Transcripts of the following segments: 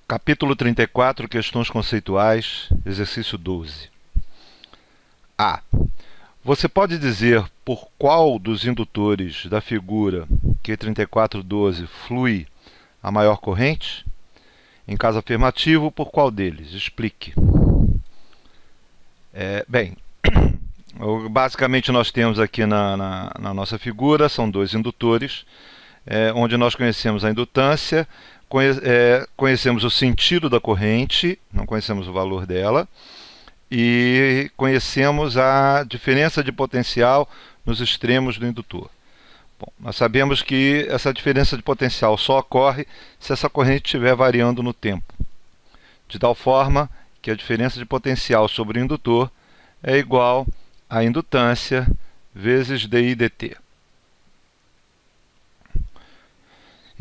Capítulo 34, questões conceituais, exercício 12. A. Você pode dizer por qual dos indutores da figura Q3412 flui a maior corrente? Em caso afirmativo, por qual deles? Explique. Basicamente nós temos aqui na nossa figura, são dois indutores, onde nós conhecemos a indutância, conhecemos o sentido da corrente, não conhecemos o valor dela, e conhecemos a diferença de potencial nos extremos do indutor. Bom, nós sabemos que essa diferença de potencial só ocorre se essa corrente estiver variando no tempo, de tal forma que a diferença de potencial sobre o indutor é igual à indutância vezes dI dt.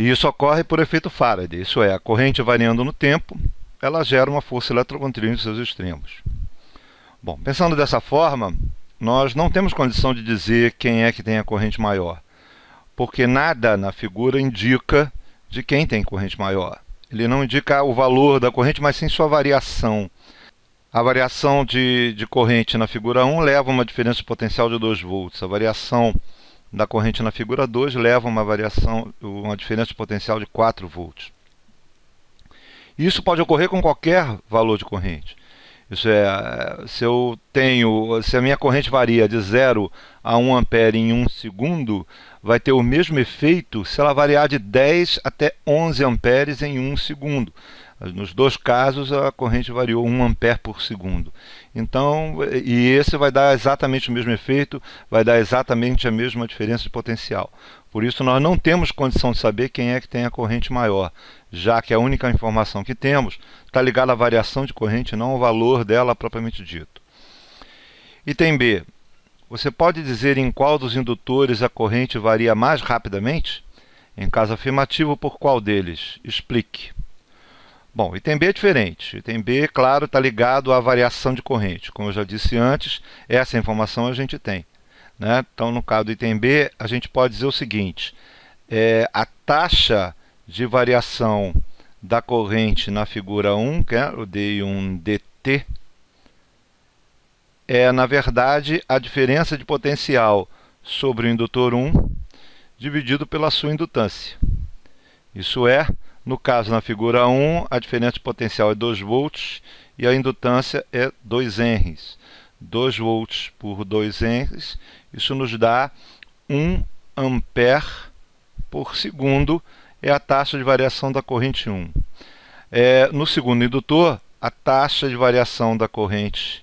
E isso ocorre por efeito Faraday, isso é, a corrente variando no tempo, ela gera uma força eletromotriz nos seus extremos. Bom, pensando dessa forma, nós não temos condição de dizer quem é que tem a corrente maior, porque nada na figura indica de quem tem corrente maior. Ele não indica o valor da corrente, mas sim sua variação. A variação de corrente na figura 1 leva a uma diferença de potencial de 2 volts. A variação da corrente na figura 2 leva a uma diferença de potencial de 4 volts. Isso pode ocorrer com qualquer valor de corrente. Isso é, se a minha corrente varia de 0 a 1 ampere em 1 segundo, vai ter o mesmo efeito se ela variar de 10 até 11 amperes em 1 segundo. Nos dois casos, a corrente variou 1 ampere por segundo. Então, e esse vai dar exatamente o mesmo efeito, vai dar exatamente a mesma diferença de potencial. Por isso, nós não temos condição de saber quem é que tem a corrente maior, já que a única informação que temos está ligada à variação de corrente, não ao valor dela propriamente dito. Item B. Você pode dizer em qual dos indutores a corrente varia mais rapidamente? Em caso afirmativo, por qual deles? Explique. Bom, item B é diferente. Item B, claro, está ligado à variação de corrente. Como eu já disse antes, essa informação a gente tem, né? Então, no caso do item B, a gente pode dizer o seguinte: a taxa de variação da corrente na figura 1, que é o dI1 dt, é, na verdade, a diferença de potencial sobre o indutor 1 dividido pela sua indutância. Isso é, no caso, na figura 1, a diferença de potencial é 2 volts e a indutância é 2 henries. 2 volts por 2 henries, isso nos dá 1 ampere por segundo, é a taxa de variação da corrente 1. No segundo indutor, a taxa de variação da corrente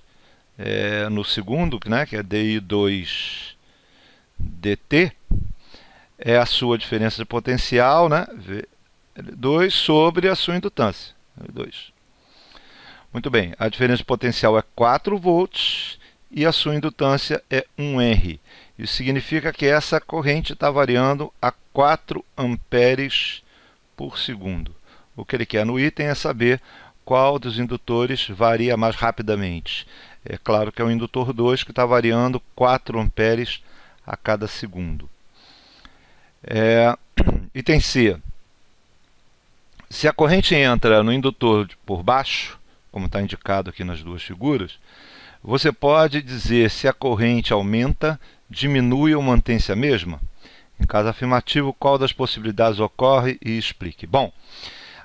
no segundo, né, que é dI2 dt, é a sua diferença de potencial, né, 2 sobre a sua indutância. 2. Muito bem, a diferença de potencial é 4 volts e a sua indutância é 1 henry. Isso significa que essa corrente está variando a 4 amperes por segundo. O que ele quer no item é saber qual dos indutores varia mais rapidamente. É claro que é o indutor 2 que está variando 4 amperes a cada segundo. Item C. Se a corrente entra no indutor por baixo, como está indicado aqui nas duas figuras, você pode dizer se a corrente aumenta, diminui ou mantém-se a mesma? Em caso afirmativo, qual das possibilidades ocorre e explique. Bom,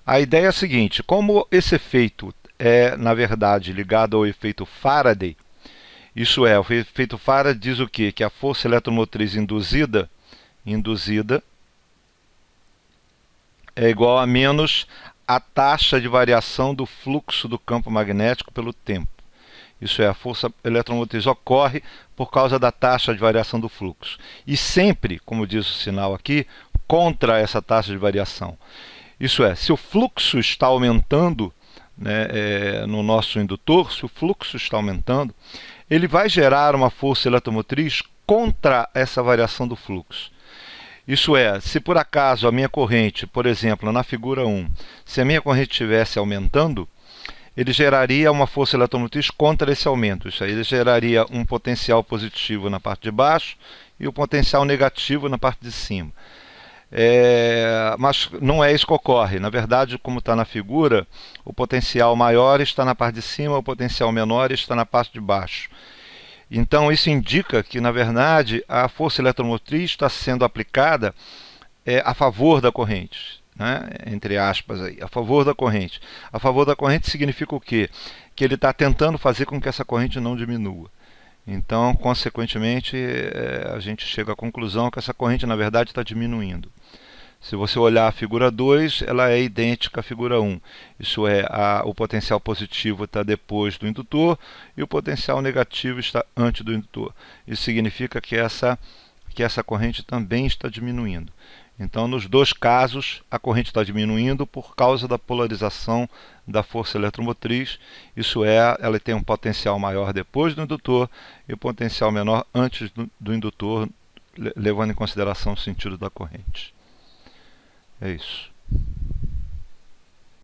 a ideia é a seguinte: como esse efeito é, na verdade, ligado ao efeito Faraday, isso é, o efeito Faraday diz o quê? Que a força eletromotriz induzida é igual a menos a taxa de variação do fluxo do campo magnético pelo tempo. Isso é, a força eletromotriz ocorre por causa da taxa de variação do fluxo. E sempre, como diz o sinal aqui, contra essa taxa de variação. Isso é, se o fluxo está aumentando, né, no nosso indutor, se o fluxo está aumentando, ele vai gerar uma força eletromotriz contra essa variação do fluxo. Isso é, se por acaso a minha corrente, por exemplo, na figura 1, se a minha corrente estivesse aumentando, ele geraria uma força eletromotriz contra esse aumento. Isso aí, ele geraria um potencial positivo na parte de baixo e o potencial negativo na parte de cima. mas não é isso que ocorre. Na verdade, como está na figura, o potencial maior está na parte de cima, o potencial menor está na parte de baixo. Então isso indica que, na verdade, a força eletromotriz está sendo aplicada a favor da corrente, né? Entre aspas, aí, a favor da corrente. A favor da corrente significa o quê? Que ele está tentando fazer com que essa corrente não diminua. Então, consequentemente, a gente chega à conclusão que essa corrente, na verdade, está diminuindo. Se você olhar a figura 2, ela é idêntica à figura 1. Isso é, o potencial positivo está depois do indutor e o potencial negativo está antes do indutor. Isso significa que essa corrente também está diminuindo. Então, nos dois casos, a corrente está diminuindo por causa da polarização da força eletromotriz. Isso é, ela tem um potencial maior depois do indutor e um potencial menor antes do indutor, levando em consideração o sentido da corrente. É isso.